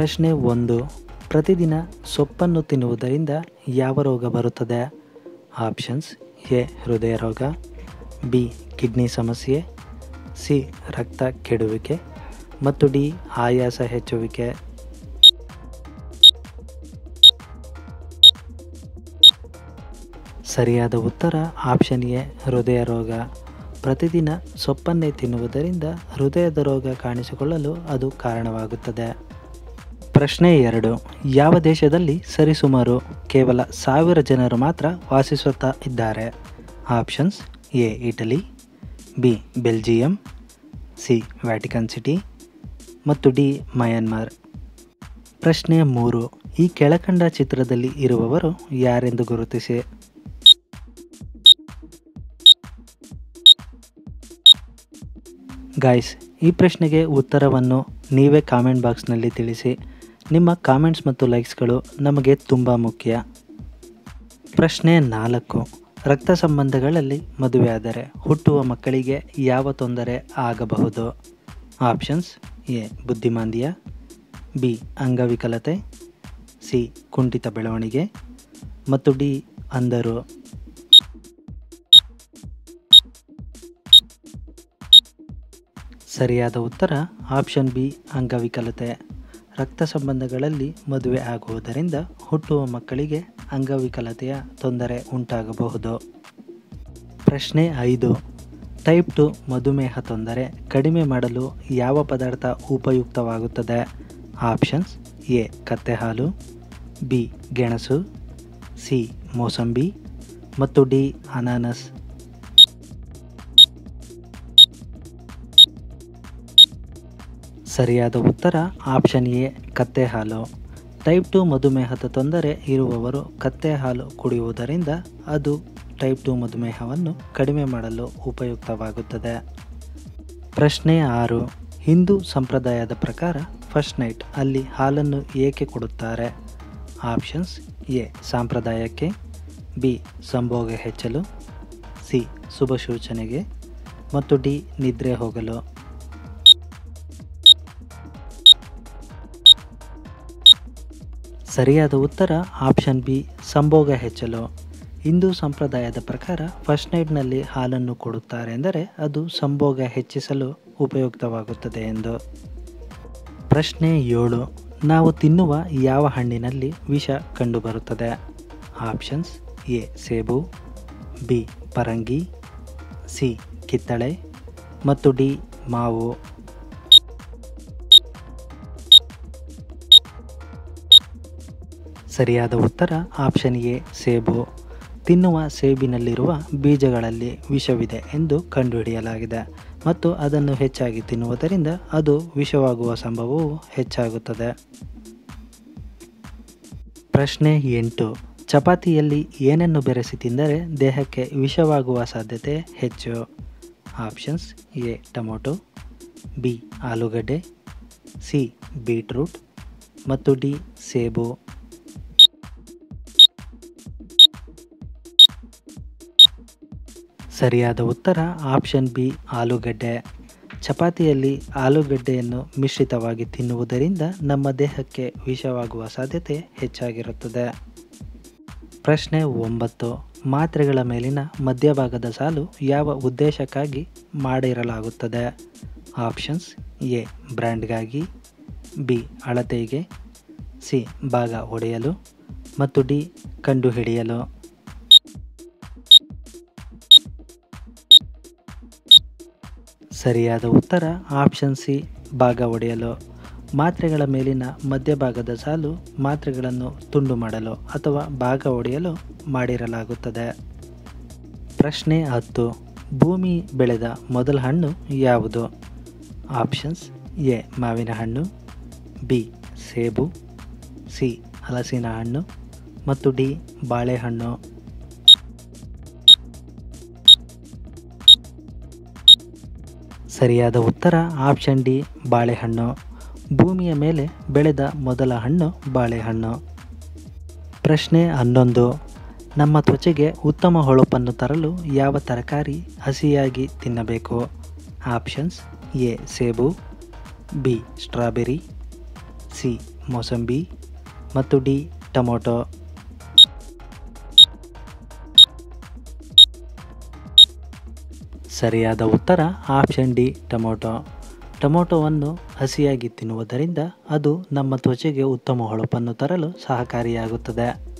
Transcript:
ಪ್ರಶ್ನೆ 1. ಪ್ರತಿದಿನ ಸೊಪ್ಪನ್ನು ತಿನ್ನುವುದರಿಂದ ಯಾವ ರೋಗ ಬರುತ್ತದೆ? Options: A. ಹೃದಯ ರೋಗ, ಬಿ. ಕಿಡ್ನಿ ಸಮಸ್ಯೆ, ಸಿ. ರಕ್ತ ಕೆಡುವಿಕೆ ಮತ್ತು ಡಿ. ಆಯಾಸ ಹೆಚ್ಚುವಿಕೆ. ಸರಿಯಾದ ಉತ್ತರ ಆಪ್ಷನ್ ಎ. ಹೃದಯ ರೋಗ. ಪ್ರತಿದಿನ ಸೊಪ್ಪನ್ನೇ ತಿನ್ನುವುದರಿಂದ ಹೃದಯದ ರೋಗ ಕಾಣಿಸಿಕೊಳ್ಳಲು ಅದು ಕಾರಣವಾಗುತ್ತದೆ. ಪ್ರಶ್ನೆ 2. ಯಾವ ದೇಶದಲ್ಲಿ ಸರಿಸುಮಾರು ಕೇವಲ 1000 ಜನರು ಮಾತ್ರ ವಾಸಿಸುತ್ತಾ ಇದ್ದಾರೆ? Options: A. Italy, B. Belgium, C. Vatican city ಮತ್ತು ಡಿ. ಮಯನ್ಮಾರ್. ಪ್ರಶ್ನೆ 3. ಈ ಕೆಳಕಂಡ ಚಿತ್ರದಲ್ಲಿ ಇರುವವರು ಯಾರೆಂದು ಗುರುತಿಸಿ. ಗಾಯ್ಸ್, ಈ ಪ್ರಶ್ನೆಗೆ ಉತ್ತರವನ್ನು ನೀವೇ ಕಾಮೆಂಟ್ ಬಾಕ್ಸ್ನಲ್ಲಿ ತಿಳಿಸಿ. ನಿಮ್ಮ ಕಾಮೆಂಟ್ಸ್ ಮತ್ತು ಲೈಕ್ಸ್ಗಳು ನಮಗೆ ತುಂಬ ಮುಖ್ಯ. ಪ್ರಶ್ನೆ 4. ರಕ್ತ ಸಂಬಂಧಗಳಲ್ಲಿ ಮದುವೆಯಾದರೆ ಹುಟ್ಟುವ ಮಕ್ಕಳಿಗೆ ಯಾವ ತೊಂದರೆ ಆಗಬಹುದು? Options: A. ಬುದ್ಧಿಮಾಂದ್ಯ, ಬಿ. ಅಂಗವಿಕಲತೆ, ಸಿ. ಕುಂಠಿತ ಬೆಳವಣಿಗೆ ಮತ್ತು ಡಿ. ಅಂಧರು. ಸರಿಯಾದ ಉತ್ತರ ಆಪ್ಷನ್ ಬಿ. ಅಂಗವಿಕಲತೆ. ರಕ್ತ ಸಂಬಂಧಗಳಲ್ಲಿ ಮದುವೆ ಆಗುವುದರಿಂದ ಹುಟ್ಟುವ ಮಕ್ಕಳಿಗೆ ಅಂಗವಿಕಲತೆಯ ತೊಂದರೆ ಉಂಟಾಗಬಹುದು. ಪ್ರಶ್ನೆ 5. ಟೈಪ್ 2 ಮಧುಮೇಹ ತೊಂದರೆ ಕಡಿಮೆ ಮಾಡಲು ಯಾವ ಪದಾರ್ಥ ಉಪಯುಕ್ತವಾಗುತ್ತದೆ? Options: A. ಕತ್ತೆ ಹಾಲು, ಬಿ. ಗೆಣಸು, ಸಿ. ಮೋಸಂಬಿ ಮತ್ತು ಡಿ. ಅನಾನಸ್. ಸರಿಯಾದ ಉತ್ತರ ಆಪ್ಷನ್ ಎ. ಕತ್ತೆ ಹಾಲು. ಟೈಪ್ 2 ಮಧುಮೇಹದ ತೊಂದರೆ ಇರುವವರು ಕತ್ತೆ ಹಾಲು ಕುಡಿಯುವುದರಿಂದ ಅದು ಟೈಪ್ 2 ಮಧುಮೇಹವನ್ನು ಕಡಿಮೆ ಮಾಡಲು ಉಪಯುಕ್ತವಾಗುತ್ತದೆ. ಪ್ರಶ್ನೆ 6. ಹಿಂದೂ ಸಂಪ್ರದಾಯದ ಪ್ರಕಾರ ಫಸ್ಟ್ ನೈಟ್ ಅಲ್ಲಿ ಹಾಲನ್ನು ಏಕೆ ಕೊಡುತ್ತಾರೆ? Options: A. ಸಾಂಪ್ರದಾಯಕ್ಕೆ, ಬಿ. ಸಂಭೋಗ ಹೆಚ್ಚಲು, ಸಿ. ಶುಭ ಸೂಚನೆಗೆ ಮತ್ತು ಡಿ. ನಿದ್ರೆ ಹೋಗಲು. ಸರಿಯಾದ ಉತ್ತರ ಆಪ್ಷನ್ ಬಿ. ಸಂಭೋಗ ಹೆಚ್ಚಲು. ಹಿಂದೂ ಸಂಪ್ರದಾಯದ ಪ್ರಕಾರ ಫಸ್ಟ್ ನೈಟ್ನಲ್ಲಿ ಹಾಲನ್ನು ಕೊಡುತ್ತಾರೆ ಎಂದರೆ ಅದು ಸಂಭೋಗ ಹೆಚ್ಚಿಸಲು ಉಪಯುಕ್ತವಾಗುತ್ತದೆ ಎಂದು. ಪ್ರಶ್ನೆ 7. ನಾವು ತಿನ್ನುವ ಯಾವ ಹಣ್ಣಿನಲ್ಲಿ ವಿಷ ಕಂಡುಬರುತ್ತದೆ? Options: A. ಸೇಬು, ಬಿ. ಪರಂಗಿ, ಸಿ. ಕಿತ್ತಳೆ ಮತ್ತು ಡಿ. ಮಾವು. ಸರಿಯಾದ ಉತ್ತರ ಆಪ್ಷನ್ ಎ. ಸೇಬು. ತಿನ್ನುವ ಸೇಬಿನಲ್ಲಿರುವ ಬೀಜಗಳಲ್ಲಿ ವಿಷವಿದೆ ಎಂದು ಕಂಡುಹಿಡಿಯಲಾಗಿದೆ ಮತ್ತು ಅದನ್ನು ಹೆಚ್ಚಾಗಿ ತಿನ್ನುವುದರಿಂದ ಅದು ವಿಷವಾಗುವ ಸಂಭವವು ಹೆಚ್ಚಾಗುತ್ತದೆ. ಪ್ರಶ್ನೆ 8. ಚಪಾತಿಯಲ್ಲಿ ಏನನ್ನು ಬೆರೆಸಿ ತಿಂದರೆ ದೇಹಕ್ಕೆ ವಿಷವಾಗುವ ಸಾಧ್ಯತೆ ಹೆಚ್ಚು? Options: A. Tomato, B. ಆಲೂಗಡ್ಡೆ, ಸಿ. ಬೀಟ್ರೂಟ್ ಮತ್ತು ಡಿ. ಸೇಬು. ಸರಿಯಾದ ಉತ್ತರ ಆಪ್ಷನ್ ಬಿ. ಆಲೂಗಡ್ಡೆ. ಚಪಾತಿಯಲ್ಲಿ ಆಲೂಗಡ್ಡೆಯನ್ನು ಮಿಶ್ರಿತವಾಗಿ ತಿನ್ನುವುದರಿಂದ ನಮ್ಮ ದೇಹಕ್ಕೆ ವಿಷವಾಗುವ ಸಾಧ್ಯತೆ ಹೆಚ್ಚಾಗಿರುತ್ತದೆ. ಪ್ರಶ್ನೆ 9. ಮಾತ್ರೆಗಳ ಮೇಲಿನ ಮಧ್ಯಭಾಗದ ಸಾಲು ಯಾವ ಉದ್ದೇಶಕ್ಕಾಗಿ ಮಾಡಿರಲಾಗುತ್ತದೆ? Options: A. ಬ್ರ್ಯಾಂಡ್ಗಾಗಿ, ಬಿ. ಅಳತೆಗೆ, ಸಿ. ಭಾಗ ಒಡೆಯಲು ಮತ್ತು ಡಿ. ಕಂಡುಹಿಡಿಯಲು. ಸರಿಯಾದ ಉತ್ತರ ಆಪ್ಷನ್ ಸಿ. ಭಾಗ ಒಡೆಯಲು. ಮಾತ್ರೆಗಳ ಮೇಲಿನ ಮಧ್ಯಭಾಗದ ಸಾಲು ಮಾತ್ರೆಗಳನ್ನು ತುಂಡು ಮಾಡಲು ಅಥವಾ ಭಾಗ ಒಡೆಯಲು ಮಾಡಿರಲಾಗುತ್ತದೆ. ಪ್ರಶ್ನೆ 10. ಭೂಮಿ ಬೆಳೆದ ಮೊದಲ ಹಣ್ಣು ಯಾವುದು? Options: A. ಮಾವಿನ ಹಣ್ಣು, ಬಿ. ಸೇಬು, ಸಿ. ಹಲಸಿನ ಹಣ್ಣು ಮತ್ತು ಡಿ. ಬಾಳೆಹಣ್ಣು. ಸರಿಯಾದ ಉತ್ತರ ಆಪ್ಷನ್ ಡಿ. ಬಾಳೆಹಣ್ಣು. ಭೂಮಿಯ ಮೇಲೆ ಬೆಳೆದ ಮೊದಲ ಹಣ್ಣು ಬಾಳೆಹಣ್ಣು. ಪ್ರಶ್ನೆ 11. ನಮ್ಮ ತ್ವಚೆಗೆ ಉತ್ತಮ ಹೊಳಪನ್ನು ತರಲು ಯಾವ ತರಕಾರಿ ಹಸಿಯಾಗಿ ತಿನ್ನಬೇಕು? Options: A. ಸೇಬು, ಬಿ. ಸ್ಟ್ರಾಬೆರಿ, ಸಿ ಮೋಸಂಬಿ ಮತ್ತು ಡಿ ಟೊಮೊಟೊ. ಸರಿಯಾದ ಉತ್ತರ ಆಪ್ಷನ್ ಡಿ ಟೊಮೊಟೊ. ಟೊಮೊಟೊವನ್ನು ಹಸಿಯಾಗಿ ತಿನ್ನುವುದರಿಂದ ಅದು ನಮ್ಮ ತ್ವಚೆಗೆ ಉತ್ತಮ ಹೊಳಪನ್ನು ತರಲು ಸಹಕಾರಿಯಾಗುತ್ತದೆ.